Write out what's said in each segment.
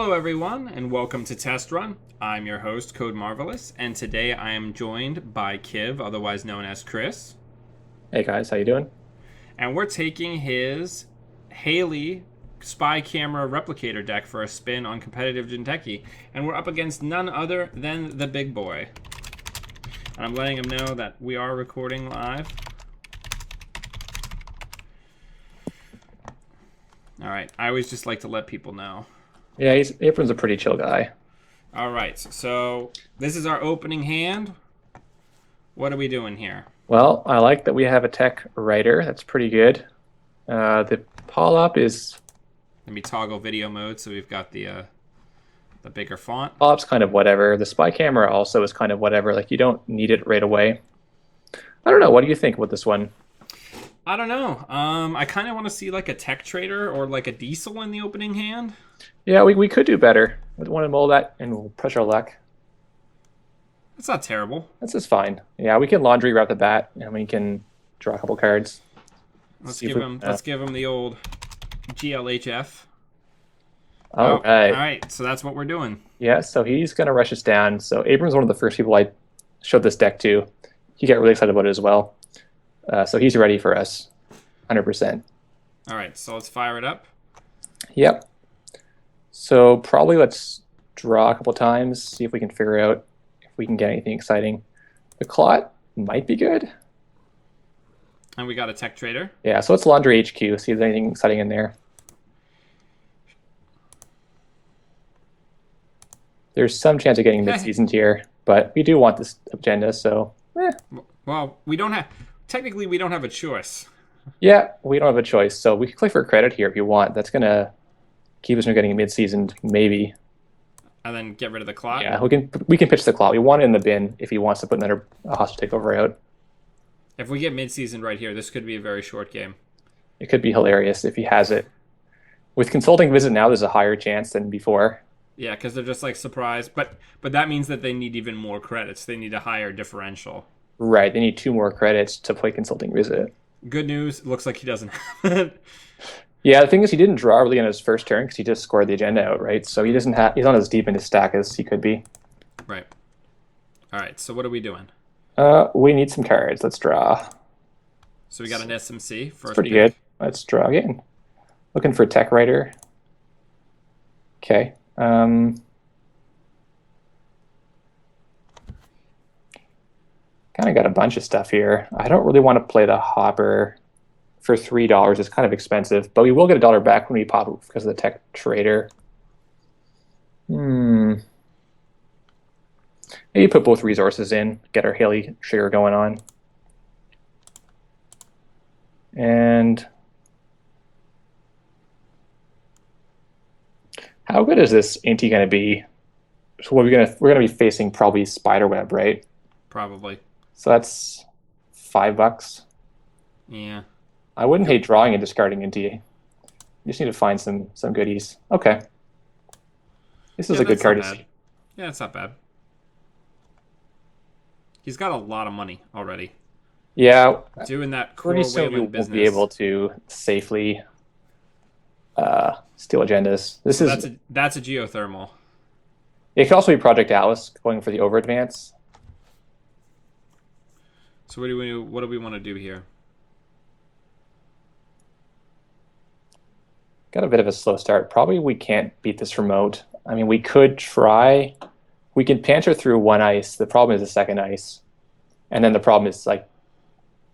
Hello everyone and welcome to Test Run. I'm your host CodeMarvelous and today I am joined by Kiv, otherwise known as Chris. Hey guys, how you doing? And we're taking his Hayley spy camera replicator deck for a spin on competitive Jinteki. And we're up against none other than the big boy. And I'm letting him know that we are recording live. Alright, I always just like to let people know. Yeah, Apron's a pretty chill guy. Alright, so this is our opening hand. What are we doing here? Well, I like that we have a tech writer. That's pretty good. The Polop is... Let me toggle video mode so we've got the bigger font. Polop's kind of whatever. The spy camera also is kind of whatever. Like, you don't need it right away. I don't know. What do you think about this one? I don't know. I kind of want to see like a tech trader or like a diesel in the opening hand. Yeah, we could do better. We want to mold that and we'll push our luck. That's not terrible. That's just fine. Yeah, we can laundry right off the bat and we can draw a couple cards. Let's give him the old GLHF. All right. All right, so that's what we're doing. Yeah, so he's going to rush us down. So Abram's one of the first people I showed this deck to. He got really excited about it as well. So he's ready for us, 100%. All right, so let's fire it up. Yep. So probably let's draw a couple times, see if we can figure out if we can get anything exciting. The Clot might be good. And we got a tech trader. Yeah, so let's laundry HQ, see if there's anything exciting in there. There's some chance of getting mid-season tier, but we do want this agenda, so... Well, we don't have... Technically, we don't have a choice. Yeah, we don't have a choice, so we can click for credit here if you want. That's going to keep us from getting a mid-season, maybe. And then get rid of the Clot? Yeah, we can pitch the Clot. We want it in the bin if he wants to put another hostile takeover out. If we get mid-season right here, this could be a very short game. It could be hilarious if he has it. With Consulting Visit now, there's a higher chance than before. Yeah, because they're just like surprised. But that means that they need even more credits. They need a higher differential. Right, they need 2 more credits to play Consulting Visit. Good news, looks like he doesn't have it. Yeah, the thing is he didn't draw really on his first turn because he just scored the agenda out, right? So he's not as deep in his stack as he could be. Right. All right, so what are we doing? We need some cards. Let's draw. So we got an SMC first. Pretty good. Let's draw again. Looking for Tech Writer. Okay. Kind of got a bunch of stuff here. I don't really want to play the Hopper for $3. It's kind of expensive, but we will get $1 back when we pop it because of the Tech Trader. Maybe put both resources in, get our Hayley trigger going on. And how good is this Inti going to be? So we're gonna be facing probably Spiderweb, right? Probably. So that's $5. Yeah. I wouldn't hate drawing and discarding Inti. You just need to find some goodies. Okay. This is a good card to see. Yeah, it's not bad. He's got a lot of money already. Yeah. Doing that core pretty soon whaling business. We'll be able to safely steal agendas. That's a geothermal. It could also be Project Atlas going for the over advance. So what do we want to do here? Got a bit of a slow start. Probably we can't beat this remote. I mean, we could try. We can panter through one ice. The problem is the second ice. And then the problem is like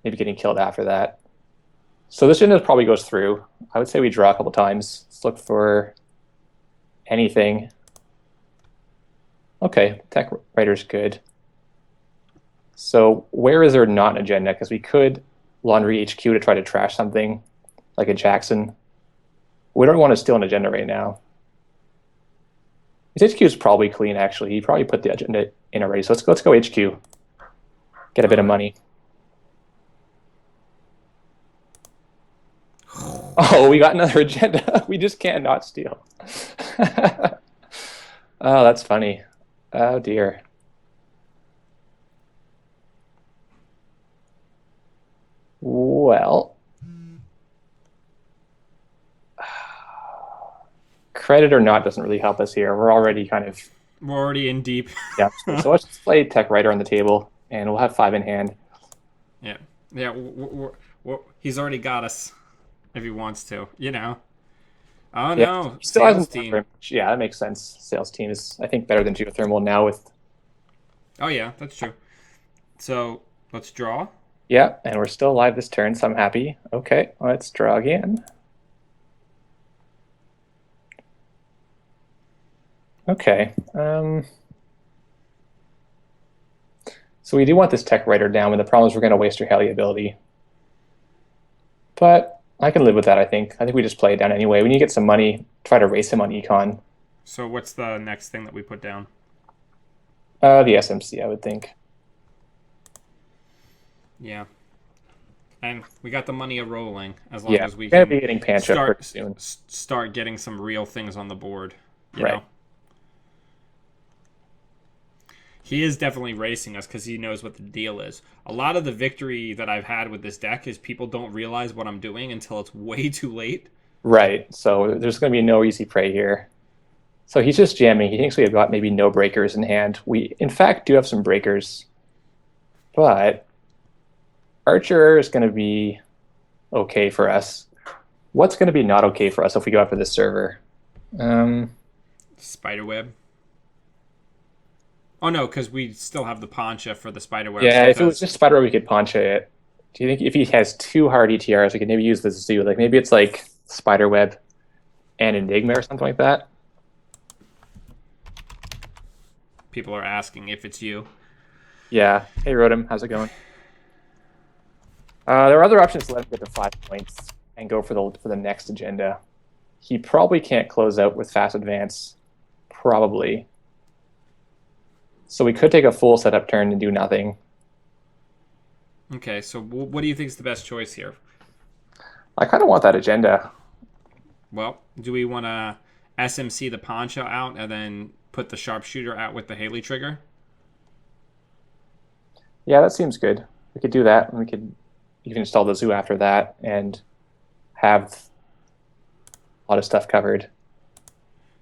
maybe getting killed after that. So this agenda probably goes through. I would say we draw a couple times. Let's look for anything. Okay, Tech Writer's good. So where is there not an agenda? Because we could laundry HQ to try to trash something like a Jackson. We don't want to steal an agenda right now. His HQ is probably clean, actually. He probably put the agenda in already. So let's go HQ. Get a bit of money. Oh, we got another agenda. We just can't not steal. Oh, that's funny. Oh, dear. Well, credit or not doesn't really help us here. We're already kind of We're already in deep. yeah. So let's just play tech writer on the table, and we'll have 5 in hand. Yeah, yeah. He's already got us if he wants to. Oh Yeah, no, he still sales hasn't done team. very much. Yeah, that makes sense. Sales team is, I think, better than geothermal now with. Oh yeah, that's true. So let's draw. Yeah, and we're still alive this turn, so I'm happy. Okay, let's draw again. Okay. So we do want this tech writer down, but the problem is we're going to waste your Heli ability. But I can live with that, I think. I think we just play it down anyway. When you get some money, try to race him on econ. So what's the next thing that we put down? The SMC, I would think. Yeah. And we got the money rolling as long Yeah, as we we're going can to be getting Pancha pretty soon. start getting some real things on the board. You Right. know? He is definitely racing us because he knows what the deal is. A lot of the victory that I've had with this deck is people don't realize what I'm doing until it's way too late. Right, so there's going to be no easy prey here. So he's just jamming. He thinks we have got maybe no breakers in hand. We, in fact, do have some breakers. But Archer is going to be okay for us. What's going to be not okay for us if we go after this server? Spiderweb. Oh no, because we still have the Pancha for the Spiderweb. Yeah, because... if it was just Spider, we could Pancha it. Do you think if he has 2 hard ETRs, we could maybe use the Zoo? Like maybe it's like Spiderweb and Enigma or something like that? People are asking if it's you. Yeah. Hey, Rotom, how's it going? There are other options to let him get to 5 points and go for the next agenda. He probably can't close out with fast advance. Probably. So we could take a full setup turn and do nothing. Okay, so what do you think is the best choice here? I kind of want that agenda. Well, do we want to SMC the Pancha out and then put the sharpshooter out with the Hayley trigger? Yeah, that seems good. We could do that, and we could even install the Zoo after that and have a lot of stuff covered.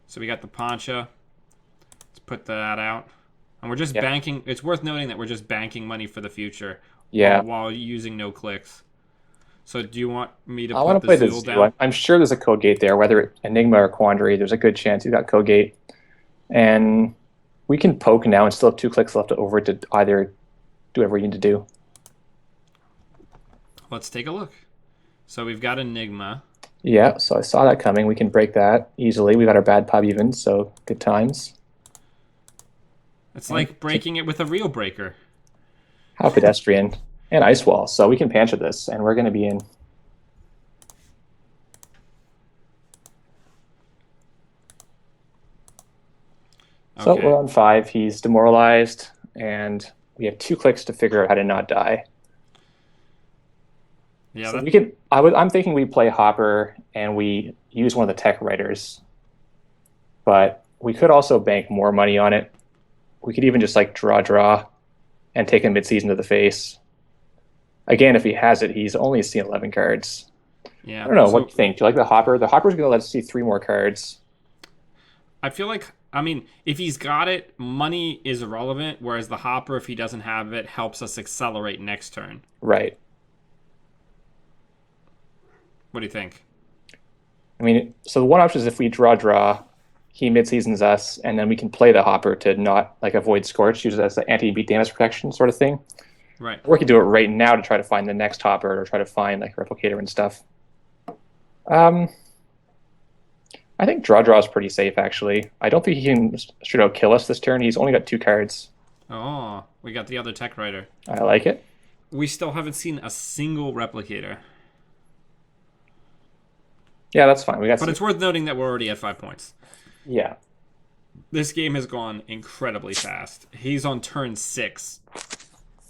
So we got the Pancha. Let's put that out. And we're just banking. It's worth noting that we're just banking money for the future. Yeah. While using no clicks. So do you want me to put the Zoo down? I'm sure there's a code gate there, whether Enigma or Quandary. There's a good chance you got code gate. And we can poke now and still have 2 clicks left over to either do whatever you need to do. Let's take a look. So we've got Enigma. Yeah, so I saw that coming. We can break that easily. We got our bad pub even, so good times. It's like breaking it with a real breaker. How pedestrian. And Ice Wall, so we can Pancha this, and we're going to be in. So we're on 5. He's demoralized, and we have 2 clicks to figure out how to not die. Yeah, so we can. I'm thinking we play Hopper and we use one of the tech writers, but we could also bank more money on it. We could even just like draw, and take a mid-season to the face. Again, if he has it, he's only seen 11 cards. Yeah. I don't know. What do you think? Do you like the Hopper? The Hopper's going to let us see 3 more cards. I feel like, I mean, if he's got it, money is irrelevant, whereas the Hopper, if he doesn't have it, helps us accelerate next turn. Right. What do you think? I mean, so the one option is if we draw, he mid-seasons us, and then we can play the Hopper to not like avoid Scorch, use it as the anti-beat damage protection sort of thing. Right. Or we could do it right now to try to find the next Hopper or try to find like Replicator and stuff. I think draw is pretty safe, actually. I don't think he can straight out kill us this turn. He's only got 2 cards. Oh, we got the other tech writer. I like it. We still haven't seen a single Replicator. Yeah, that's fine. But it's worth noting that we're already at 5 points. Yeah. This game has gone incredibly fast. He's on turn 6.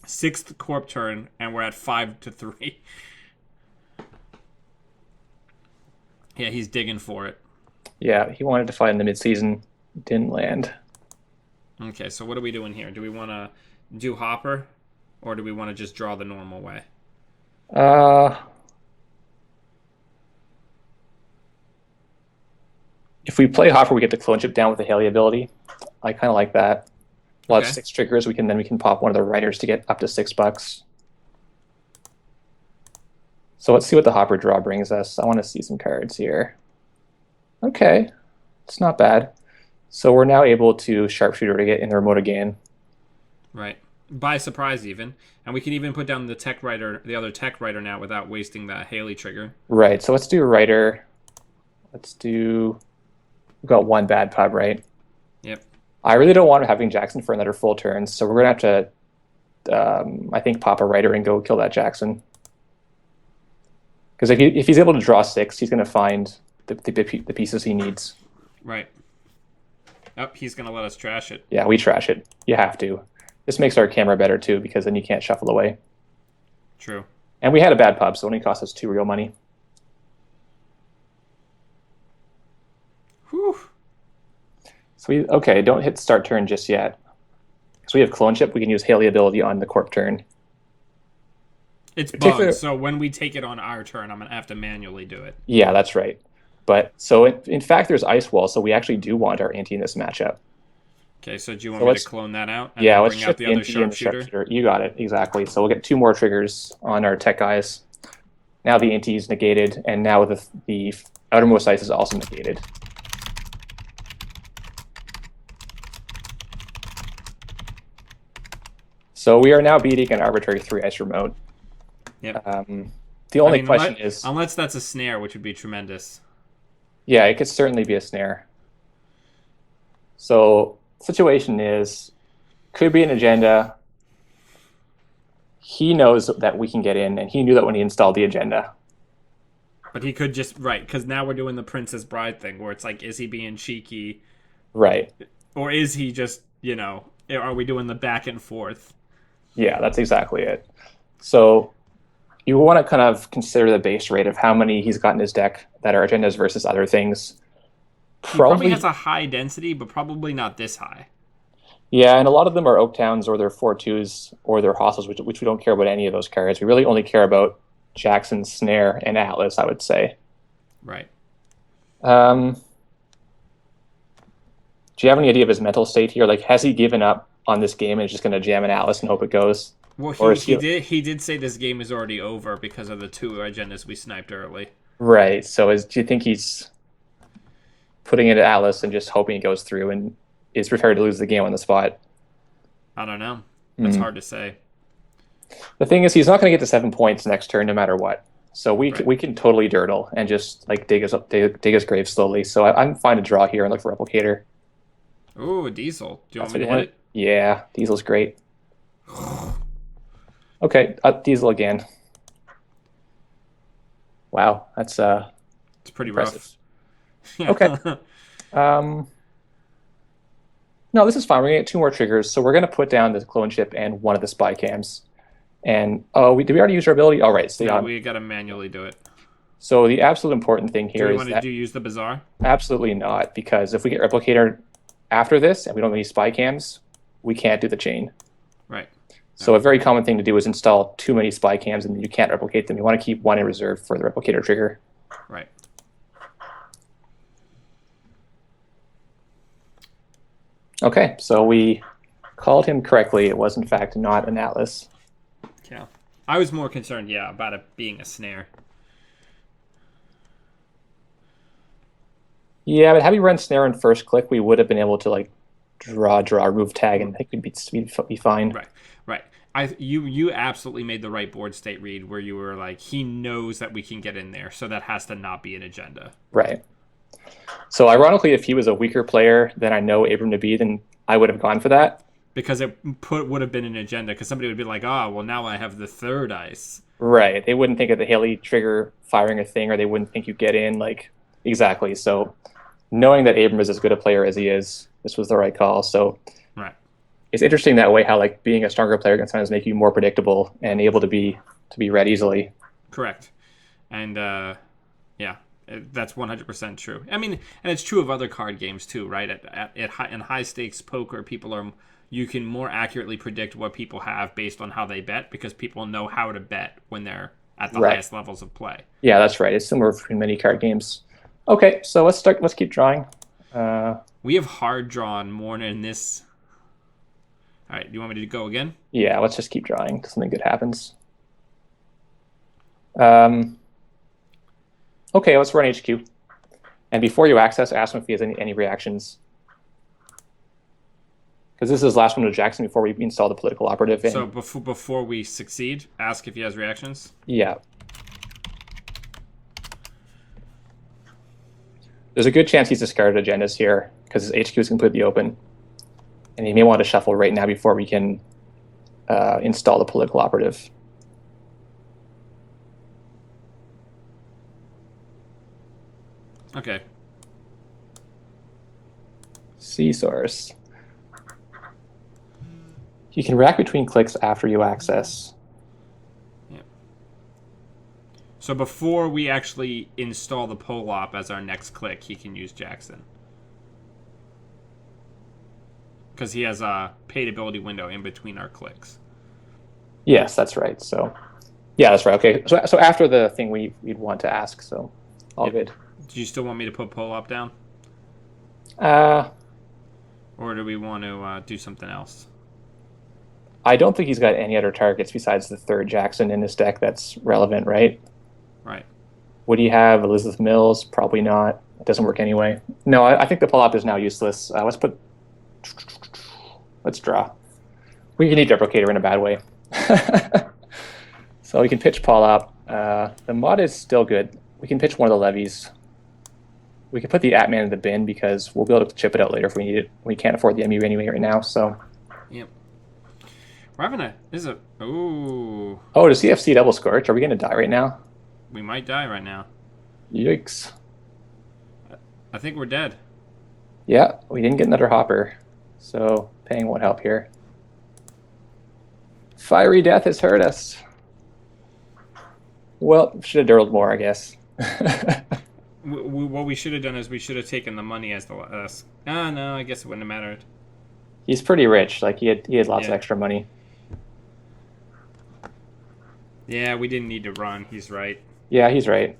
6th Corp turn, and we're at 5-3. Yeah, he's digging for it. Yeah, he wanted to find the mid-season. Didn't land. Okay, so what are we doing here? Do we want to do Hopper, or do we want to just draw the normal way? if we play Hopper, we get the clone chip down with the Haley ability. I kind of like that. We'll have 6 triggers. We can pop one of the writers to get up to $6. So let's see what the Hopper draw brings us. I want to see some cards here. Okay, it's not bad. So we're now able to sharpshooter to get in the remote again. Right. By surprise even. And we can even put down the tech writer, the other tech writer now without wasting that Haley trigger. Right, so let's do a writer. We've got 1 bad pub, right? Yep. I really don't want having Jackson for another full turn, so we're going to have to, I think, pop a writer and go kill that Jackson. Because if he's able to draw 6, he's going to find the pieces he needs. Right. Oh, he's going to let us trash it. Yeah, we trash it. You have to. This makes our camera better, too, because then you can't shuffle away. True. And we had a bad pub, so it only cost us 2 real money. Whew. So okay, don't hit start turn just yet. Because we have clone chip, we can use Haley ability on the corp turn. It's bugged, so when we take it on our turn, I'm going to have to manually do it. Yeah, that's right. But so in fact, there's Ice Wall, so we actually do want our anti in this matchup. Okay, so do you want me to clone that out? And yeah, let's bring out the other sharpshooter? You got it, exactly. So we'll get 2 more triggers on our tech guys. Now the anti is negated, and now the outermost ice is also negated. So we are now beating an arbitrary 3 ice remote. Yep. The only question is... Unless that's a snare, which would be tremendous. Yeah, it could certainly be a snare. So, situation is, could be an agenda. He knows that we can get in, and he knew that when he installed the agenda. But he could just... Right, because now we're doing the Princess Bride thing, where it's like, is he being cheeky? Right. Or is he just, are we doing the back and forth? Yeah, that's exactly it. So you want to kind of consider the base rate of how many he's got in his deck that are agendas versus other things. He probably has a high density, but probably not this high. Yeah, and a lot of them are Oaktowns or they're 4-2s or they're Hostels, which we don't care about any of those cards. We really only care about Jackson, Snare, and Atlas, I would say. Right. Do you have any idea of his mental state here? Like, has he given up on this game and is just going to jam an Atlas and hope it goes? Well, he did say this game is already over because of the 2 agendas we sniped early. Right. So do you think he's putting it at Atlas and just hoping it goes through and is prepared to lose the game on the spot? I don't know. That's hard to say. The thing is, he's not going to get to 7 points next turn no matter what. So we can totally dirtle and just like dig his grave slowly. So I'm fine to draw here and look for Replicator. Ooh, a Diesel. Do you want me to hit it? Yeah, Diesel's great. Okay, Diesel again. Wow, that's it's pretty impressive. Rough. Okay. No, this is fine. We're gonna get 2 more triggers, so we're gonna put down the clone chip and one of the spy cams. And did we already use our ability? All right, so we gotta manually do it. So the absolute important thing here is do you use the Bazaar? Absolutely not, because if we get Replicator after this and we don't have any spy cams, we can't do the chain. Right. So a very common thing to do is install too many spy cams and you can't replicate them. You want to keep 1 in reserve for the replicator trigger. Right. Okay, so we called him correctly. It was in fact not an Atlas. Yeah. I was more concerned, about it being a snare. Yeah, but had we run snare in first click, we would have been able to like draw, remove tag, and I think we'd be fine. Right. You absolutely made the right board state read where you were like, he knows that we can get in there, so that has to not be an agenda. Right. So ironically, if he was a weaker player than I know Abram to be, then I would have gone for that. Because it would have been an agenda, because somebody would be like, well, now I have the 3rd ice. Right. They wouldn't think of the Haley trigger firing a thing, or they wouldn't think you get in. Like, exactly. So knowing that Abram is as good a player as he is, this was the right call. So right. It's interesting that way how like being a stronger player can sometimes make you more predictable and able to be read easily. Correct. And that's 100% true. I mean, and it's true of other card games too, right? In high stakes poker, you can more accurately predict what people have based on how they bet, because people know how to bet when they're at the highest levels of play. Yeah, that's right. It's similar between many card games. Okay, so let's start. Let's keep drawing. We have hard drawn more than this. All right, do you want me to go again? Yeah, let's just keep drawing until something good happens. Okay, let's run HQ. And before you access, ask him if he has any reactions. Because this is the last one to Jackson before we install the political operative. So before we succeed, ask if he has reactions? Yeah. There's a good chance he's discarded agendas here because his HQ is completely open. And he may want to shuffle right now before we can install the political operative. Okay. C-source. You can react between clicks after you access. Yeah. So before we actually install the POLOP as our next click, he can use Jackson. Because he has a paid ability window in between our clicks. Yes, that's right. So, yeah, that's right. Okay. So after the thing we'd want to ask. So, all good. Do you still want me to put POLOP down? Or do we want to do something else? I don't think he's got any other targets besides the third Jackson in his deck that's relevant, right? Right. Would he have Elizabeth Mills? Probably not. It doesn't work anyway. No, I think the pull-up is now useless. Let's draw. We can need Deprecator in a bad way. So we can pitch pull-up. The mod is still good. We can pitch one of the levies. We can put the Atman in the bin because we'll be able to chip it out later if we need it. We can't afford the MU anyway right now, so... Yep. We're having a... Ooh. Oh, does he have C double scorch? Are we going to die right now? We might die right now. Yikes. I think we're dead. Yeah, we didn't get another hopper. So, paying won't help here. Fiery Death has hurt us. Well, should have dirled more, I guess. What we should have done is we should have taken the money as the last... no, I guess it wouldn't have mattered. He's pretty rich. Like, he had lots of extra money. Yeah, we didn't need to run. He's right. Yeah, he's right.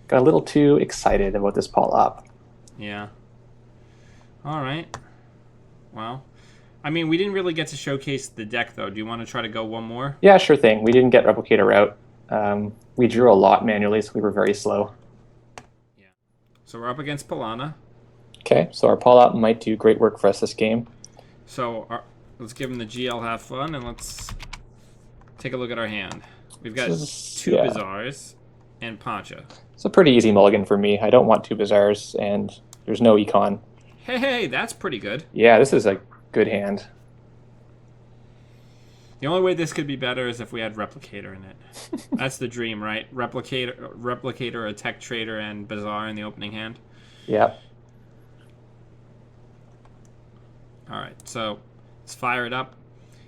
Got a little too excited about this pull-up. Yeah. All right. Well, I mean, we didn't really get to showcase the deck, though. Do you want to try to go one more? Yeah, sure thing. We didn't get Replicator out. We drew a lot manually, so we were very slow. Yeah. So we're up against Polana. Okay, so our pull-up might do great work for us this game. So let's give him the GL have fun, and let's take a look at our hand. We've got two Bizarres and Pancha. It's a pretty easy mulligan for me. I don't want two Bizarres, and there's no econ. Hey, that's pretty good. Yeah, this is a good hand. The only way this could be better is if we had Replicator in it. That's the dream, right? Replicator, a Tech Trader, and Bizarre in the opening hand. Yep. All right, so let's fire it up.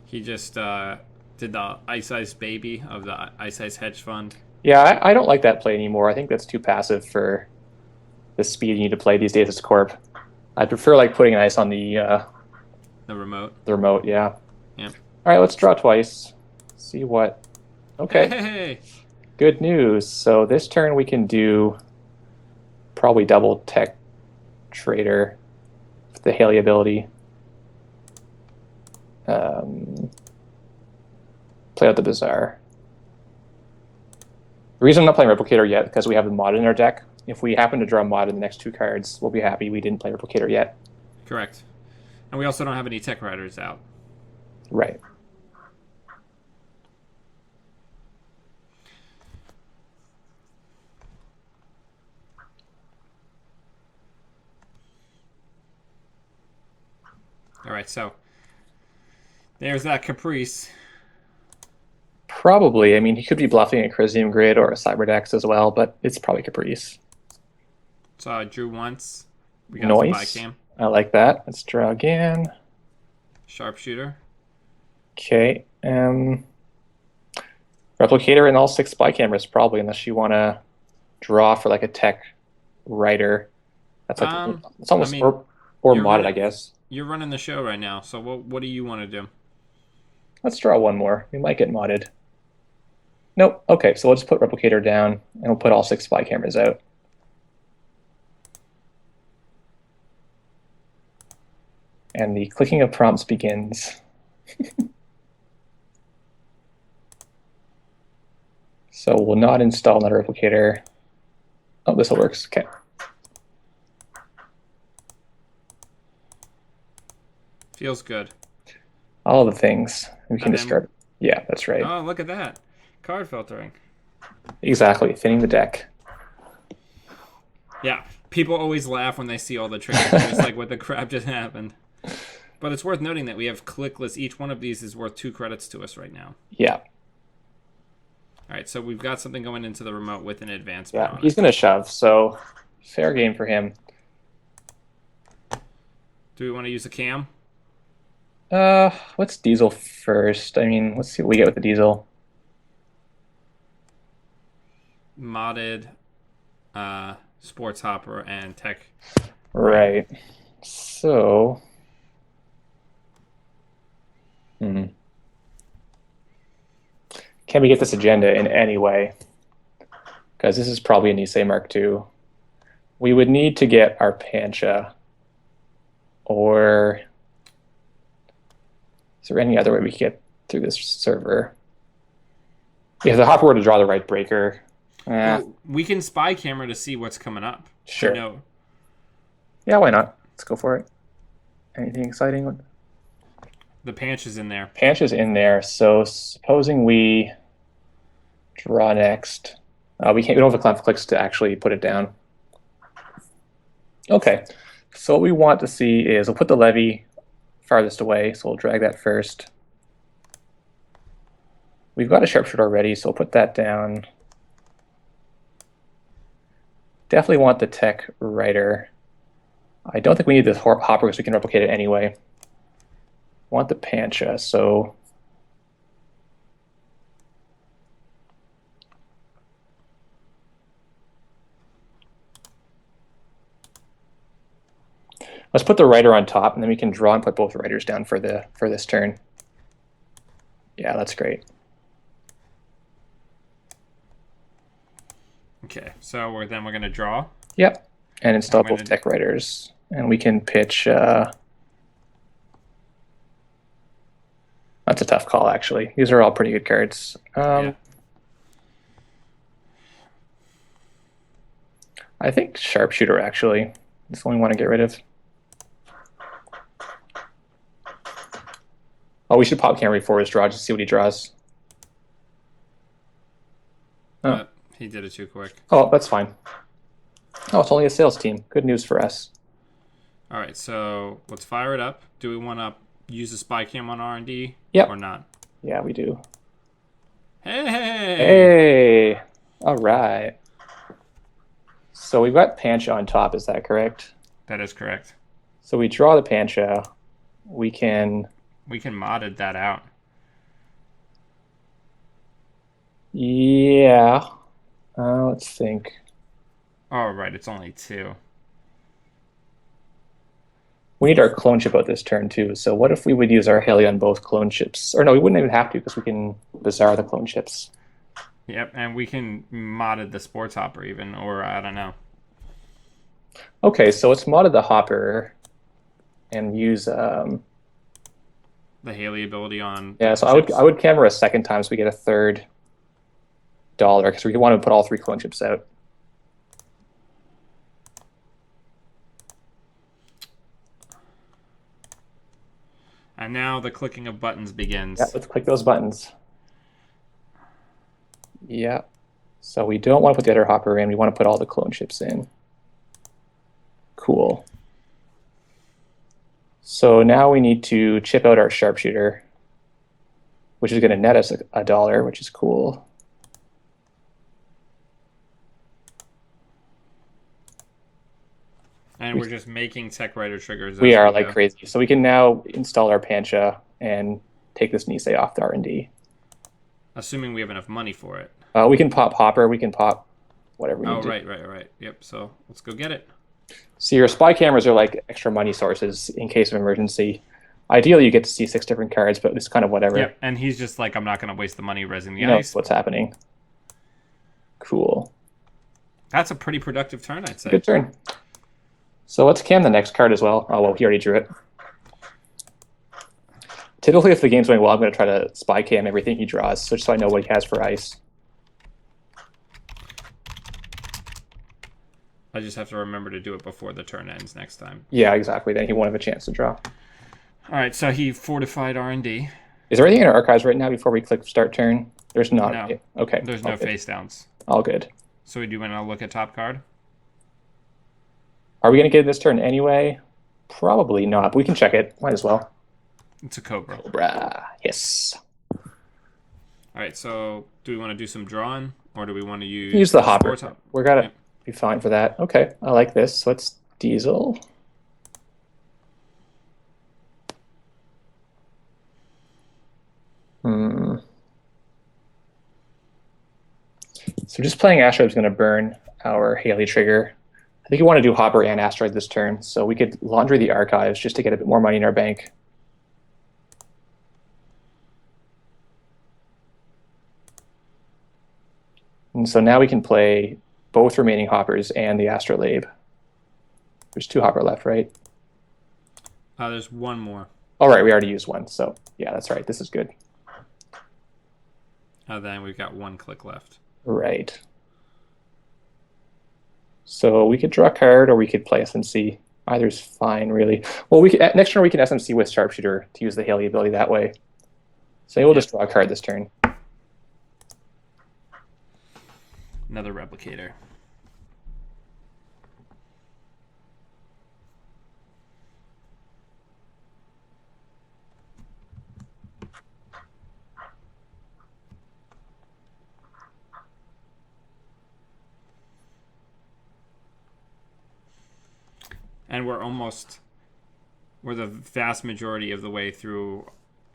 He just did the Ice Baby of the Ice Hedge Fund. Yeah, I don't like that play anymore. I think that's too passive for the speed you need to play these days as Corp. I prefer like putting an ice on the remote. The remote, yeah. Yep. All right, let's draw twice. See what. Okay. Hey. Good news. So this turn we can do probably double Tech Trader with the Hayley ability. Play out the Bizarre. The reason I'm not playing Replicator yet because we have the mod in our deck. If we happen to draw a mod in the next two cards, we'll be happy we didn't play Replicator yet. Correct. And we also don't have any Tech Riders out. Right. All right, so there's that Caprice. Probably. I mean, he could be bluffing a Crisium Grid or a Cyberdex as well, but it's probably Caprice. So I drew once. We got Nice. the cam. I like that. Let's draw again. Sharpshooter. Okay. Replicator and all 6 spy cameras, probably, unless you want to draw for like a Tech Writer. That's like it's almost or modded, I guess. You're running the show right now, so what do you want to do? Let's draw one more. We might get modded. Nope. Okay, so we'll just put Replicator down, and we'll put all 6 spy cameras out. And the clicking of prompts begins. So we'll not install another replicator. Oh, this will work. Okay. Feels good. All the things. We can just start. Yeah, that's right. Oh, look at that. Card filtering. Exactly. Thinning the deck. Yeah. People always laugh when they see all the triggers. It's like, what the crap just happened? But it's worth noting that we have clickless. Each one of these is worth 2 credits to us right now. Yeah. All right, so we've got something going into the remote with an advancement. Yeah, he's going to shove, so fair game for him. Do we want to use a cam? Let's diesel first. I mean, let's see what we get with the diesel. Modded, sports hopper, and tech. Right. So... Can we get this agenda in any way? Because this is probably a Nisei Mark II. We would need to get our Pancha. Or is there any other way we could get through this server? If the hopper were to draw the right breaker. Well, we can spy camera to see what's coming up. Sure. No. Yeah, why not? Let's go for it. Anything exciting? The Panch is in there. Panch is in there. So supposing we draw next. We don't have enough clicks to actually put it down. Okay. So what we want to see is we'll put the levy farthest away. So we'll drag that first. We've got a sharpshooter already, so we'll put that down. Definitely want the tech writer. I don't think we need this hopper because we can replicate it anyway. Want the Pancha, so let's put the writer on top, and then we can draw and put both writers down for this turn. Yeah, that's great. Okay, so we're going to draw. Yep, and install both tech writers, and we can pitch. That's a tough call, actually. These are all pretty good cards. Yeah. I think Sharpshooter, actually. That's the only one to get rid of. Oh, we should pop camera before his draw just to see what he draws. Oh. He did it too quick. Oh, that's fine. Oh, it's only a sales team. Good news for us. All right, so let's fire it up. Do we want to use the spy cam on R&D? Yep. Or not? Yeah, we do. Hey! Hey! All right. So we've got Pancha on top, is that correct? That is correct. So we draw the Pancha. We can modded that out. Yeah. Let's think. Oh, right, it's only 2. We need our clone chip out this turn, too. So what if we would use our Hayley on both clone chips? Or no, we wouldn't even have to because we can Bazaar the clone chips. Yep, and we can modded the sports hopper even, or I don't know. Okay, so let's modded the hopper and use... the Hayley ability on... Yeah, so I would camera a second time so we get a third dollar because we want to put all 3 clone chips out. And now the clicking of buttons begins. Yeah, let's click those buttons. Yeah. So we don't want to put the other hopper in. We want to put all the clone chips in. Cool. So now we need to chip out our sharpshooter, which is going to net us a dollar, which is cool. And we're just making tech writer triggers. We are like crazy. So we can now install our Pancha and take this Nisei off the R&D. Assuming we have enough money for it. We can pop hopper. We can pop whatever we need to. Right. Yep, so let's go get it. So your spy cameras are like extra money sources in case of emergency. Ideally, you get to see 6 different cards, but it's kind of whatever. Yep, and he's just like, I'm not going to waste the money resing the ice. What's happening. Cool. That's a pretty productive turn, I'd say. Good turn. So let's cam the next card as well. Oh, well, he already drew it. Typically, if the game's going well, I'm going to try to spy cam everything he draws, so just so I know what he has for ice. I just have to remember to do it before the turn ends next time. Yeah, exactly. Then he won't have a chance to draw. All right, so he fortified R&D. Is there anything in our archives right now before we click start turn? There's not. No. Okay. There's no face downs. All good. So we do want to look at top card? Are we going to get this turn anyway? Probably not, but we can check it. Might as well. It's a Cobra. Cobra. Yes. All right, so do we want to do some drawing, or do we want to Use the hopper. We're going to be fine for that. Okay, I like this. So let's diesel. So just playing Asteroid is going to burn our Hayley trigger. I think we want to do Hopper and Asteroid this turn, so we could laundry the archives just to get a bit more money in our bank. And so now we can play both remaining Hoppers and the Astrolabe. There's 2 Hopper left, right? There's one more. All right, we already used one, so yeah, that's right. This is good. Then we've got 1 click left. Right. So we could draw a card, or we could play SMC. Either's fine, really. Well, we could, next turn we can SMC with Sharpshooter to use the Hayley ability that way. So we'll just draw a card this turn. Another replicator. And we're the vast majority of the way through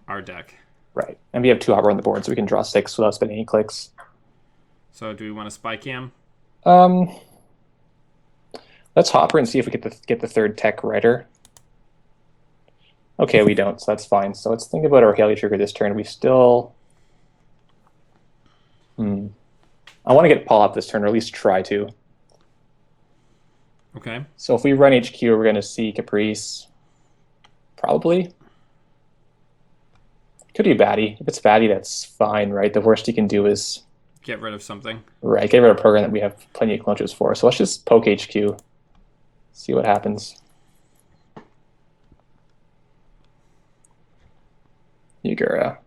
our deck. Right. And we have 2 Hopper on the board, so we can draw 6 without spending any clicks. So do we want to spy cam? Let's Hopper and see if we get the 3rd tech writer. Okay, we don't, so that's fine. So let's think about our Hayley trigger this turn. We still... I want to get Paul up this turn, or at least try to. Okay. So if we run HQ, we're going to see Caprice. Probably. Could be Batty. If it's Batty, that's fine, right? The worst you can do is... Get rid of something. Right, get rid of a program that we have plenty of clone chips for. So let's just poke HQ. See what happens. Yugura.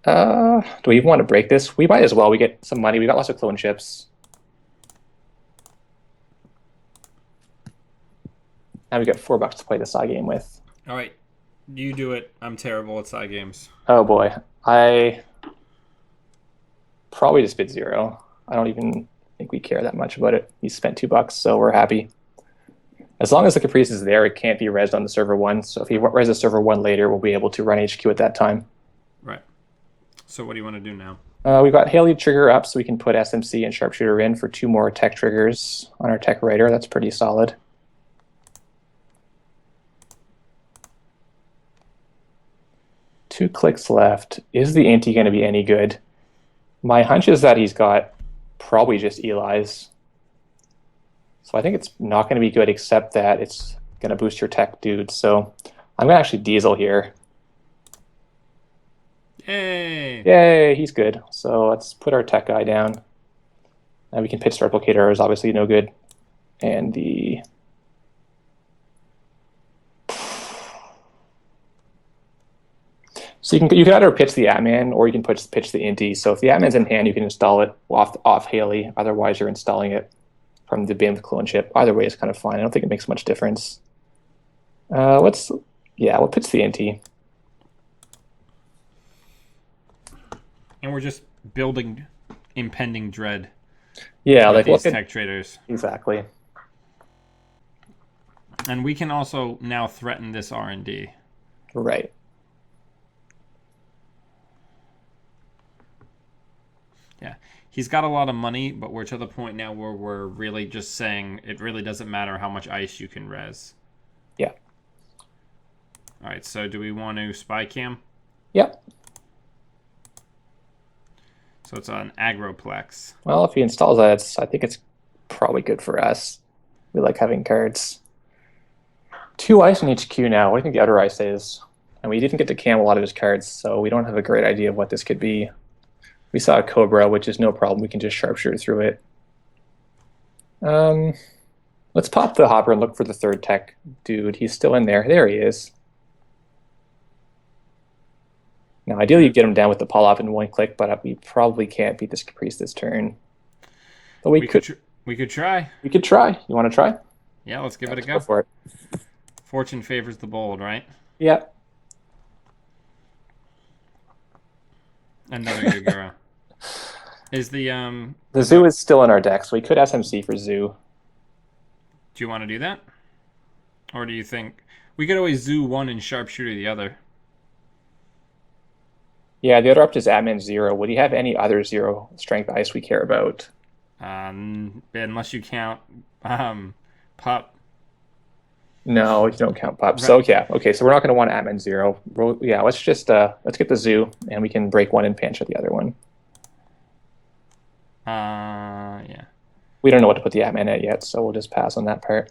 Do we even want to break this? We might as well. We get some money. We got lots of clone chips. Now we got $4 to play the side game with. All right, you do it. I'm terrible at side games. Oh boy, I probably just bid 0. I don't even think we care that much about it. He spent $2, so we're happy. As long as the Caprice is there, it can't be rezzed on the server 1. So if he rezzes server 1 later, we'll be able to run HQ at that time. Right. So what do you want to do now? We've got Hayley trigger up, so we can put SMC and Sharpshooter in for 2 more tech triggers on our tech writer. That's pretty solid. Two clicks left. Is the ante going to be any good? My hunch is that he's got probably just Eli's. So I think it's not going to be good, except that it's going to boost your tech dude. So I'm going to actually diesel here. Yay! Yay, he's good. So let's put our tech guy down. And we can pitch the replicator, is obviously no good. And the... So you can either pitch the Atman or you can pitch the Inti. So if the Atman's in hand, you can install it off Hayley. Otherwise, you're installing it from the BIM clone chip. Either way is kind of fine. I don't think it makes much difference. We'll pitch the Inti. And we're just building impending dread. Yeah, like these tech traders. Exactly. And we can also now threaten this R&D. Right. Yeah, he's got a lot of money, but we're to the point now where we're really just saying it really doesn't matter how much ice you can res. Yeah. All right, so do we want to spy cam? Yep. So it's an agroplex. Well, if he installs that, I think it's probably good for us. We like having cards. 2 ice in HQ now. What do you think the other ice is? And we didn't get to cam a lot of his cards, so we don't have a great idea of what this could be. We saw a Cobra, which is no problem. We can just sharpshooter through it. Let's pop the hopper and look for the third tech dude. He's still in there. There he is. Now, ideally, you get him down with the pull off in one click, but we probably can't beat this Caprice this turn. But we could try. We could try. We could try. You want to try? Yeah, let's give it a go for it. Fortune favors the bold, right? Yeah. Another Yagura. Is the Zoo is still in our deck, so we could SMC for Zoo. Do you want to do that? Or do you think we could always Zoo one and sharpshooter the other? Yeah, the other up is Atman 0. Would he have any other 0 strength ice we care about? Unless you count Pup. No, you don't count Pup. Right. So yeah, okay. So we're not going to want Atman 0. Yeah, let's just let's get the Zoo, and we can break one and Pancha the other one. Yeah. We don't know what to put the Atman at yet, so we'll just pass on that part.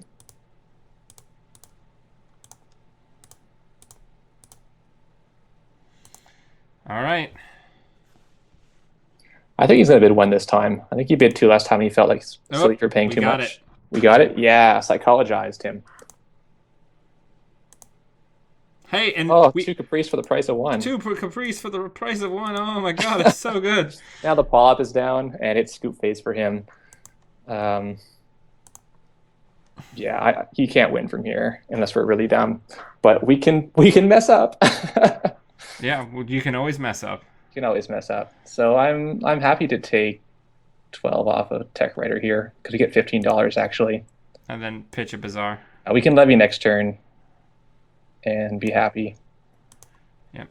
All right. I think he's going to bid 1 this time. I think he bid 2 last time, and he felt like silly for paying too much. It. We got it? Yeah, psychologized him. Hey, and 2 Caprice for the price of 1. 2 Caprice for the price of 1. Oh my god, it's so good. Now the pull-up is down, and it's scoop phase for him. Yeah, he can't win from here unless we're really dumb. But we can mess up. Yeah, well, you can always mess up. You can always mess up. So I'm happy to take 12 off of Tech Writer here because we get $15 actually. And then pitch a Bazaar. We can levy next turn and be happy. Yep.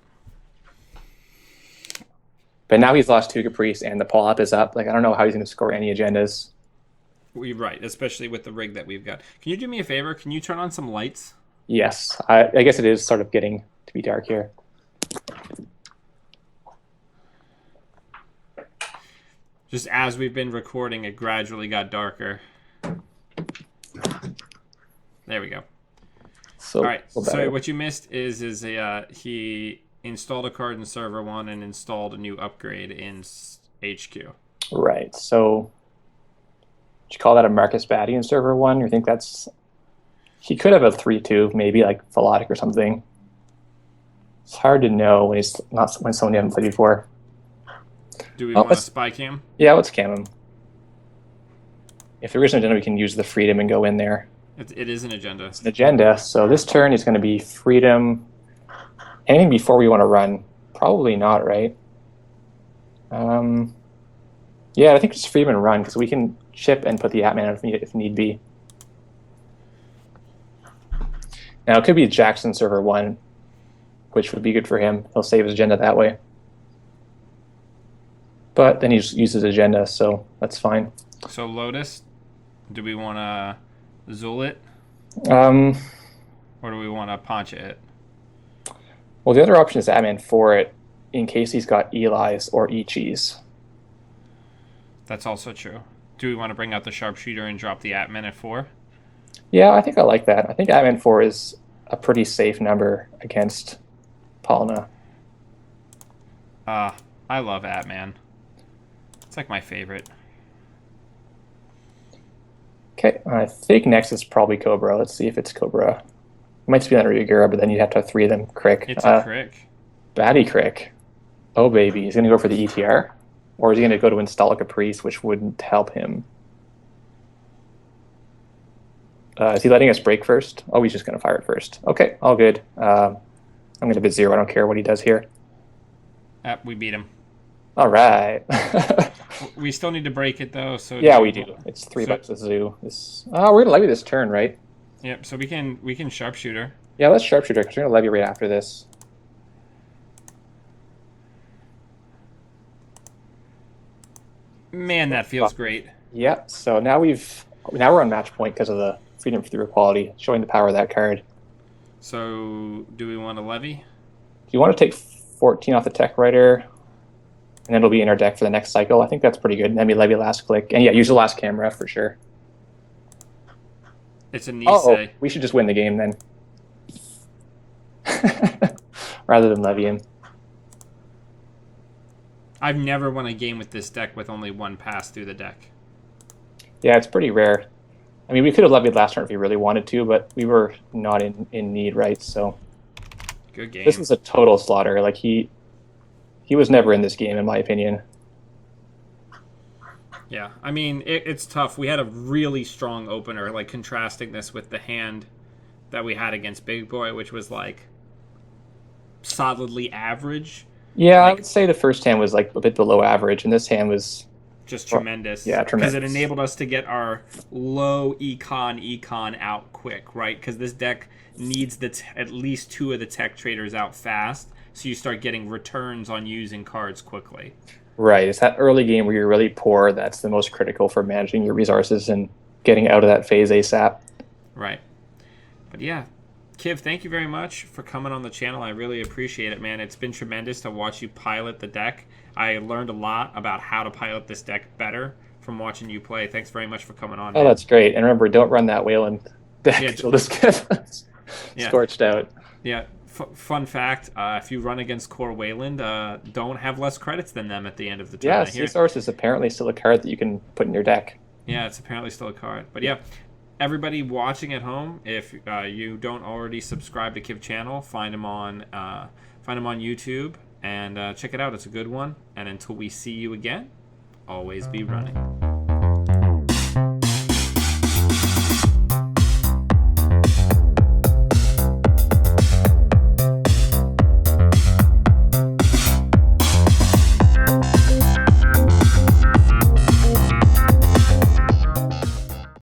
But now he's lost 2 Caprice and the pull-up is up. Like I don't know how he's going to score any agendas. We're right, especially with the rig that we've got. Can you do me a favor? Can you turn on some lights? Yes. I guess it is sort of getting to be dark here. Just as we've been recording, it gradually got darker. There we go. So, all right. So what you missed is he installed a card in server 1 and installed a new upgrade in HQ. Right. So would you call that a Marcus Batty in server 1? You think that's... He could have a 3-2, maybe like Philotic or something. It's hard to know when he's not when someone you haven't played before. Do we want to spy cam? Yeah, let's cam him. If there is an agenda, we can use the freedom and go in there. It is an agenda. It's an agenda. So this turn is going to be freedom. Anything before we want to run? Probably not, right? Yeah, I think just freedom and run because we can chip and put the Atman if need be. Now it could be Jackson server 1, which would be good for him. He'll save his agenda that way. But then he just uses agenda, so that's fine. So Lotus, do we want to Zul it? Or do we want to Pancha it? Well, the other option is Atman for it in case he's got Eli's or Ichis. That's also true. Do we want to bring out the sharpshooter and drop the Atman at 4? Yeah, I think I like that. I think Atman 4 is a pretty safe number against Palna. I love Atman. It's like my favorite. Okay, I think next is probably Cobra. Let's see if it's Cobra. It might just be another Yagura, but then you'd have to have 3 of them. Crick. It's a Crick. Batty Crick. Oh, baby. He's going to go for the ETR? Or is he going to go to install a Caprice, which wouldn't help him? Is he letting us break first? Oh, he's just going to fire it first. Okay, all good. I'm going to bid 0. I don't care what he does here. We beat him. All right. We still need to break it, though. So yeah, we do. It's $3 a zoo. We're going to levy this turn, right? Yep, so we can sharpshooter. Yeah, let's sharpshooter because we're going to levy right after this. Man, that feels great. Yeah, so now we're on match point because of the freedom through equality, showing the power of that card. So, do we want to levy? Do you want to take 14 off the Tech Writer, and then it'll be in our deck for the next cycle? I think that's pretty good. And then we levy last click, and yeah, use the last camera for sure. It's a Nisei. We should just win the game then. rather than levy him. I've never won a game with this deck with only one pass through the deck. Yeah, it's pretty rare. I mean, we could have levied last turn if we really wanted to, but we were not in need, right? So good game. This was a total slaughter. Like he was never in this game, in my opinion. Yeah, I mean, it's tough. We had a really strong opener, like contrasting this with the hand that we had against Big Boy, which was like solidly average. Yeah, like, I would say the first hand was like a bit below average, and this hand was just tremendous. Yeah, tremendous. Because it enabled us to get our low econ out quick, right? Because this deck needs at least 2 of the tech traders out fast, so you start getting returns on using cards quickly. Right. It's that early game where you're really poor that's the most critical for managing your resources and getting out of that phase ASAP. Right. But yeah, Kiv, thank you very much for coming on the channel. I really appreciate it, man. It's been tremendous to watch you pilot the deck. I learned a lot about how to pilot this deck better from watching you play. Thanks very much for coming on. Oh, man. That's great. And remember, don't run that Wayland deck. Yeah, It'll just get scorched out. Yeah. Fun fact, if you run against Core Wayland, don't have less credits than them at the end of the tournament. Yeah, Sea-Source is apparently still a card that you can put in your deck. Yeah, it's apparently still a card. But yeah, everybody watching at home, if you don't already subscribe to Kiv channel, find him on YouTube and check it out. It's a good one. And until we see you again, always be running.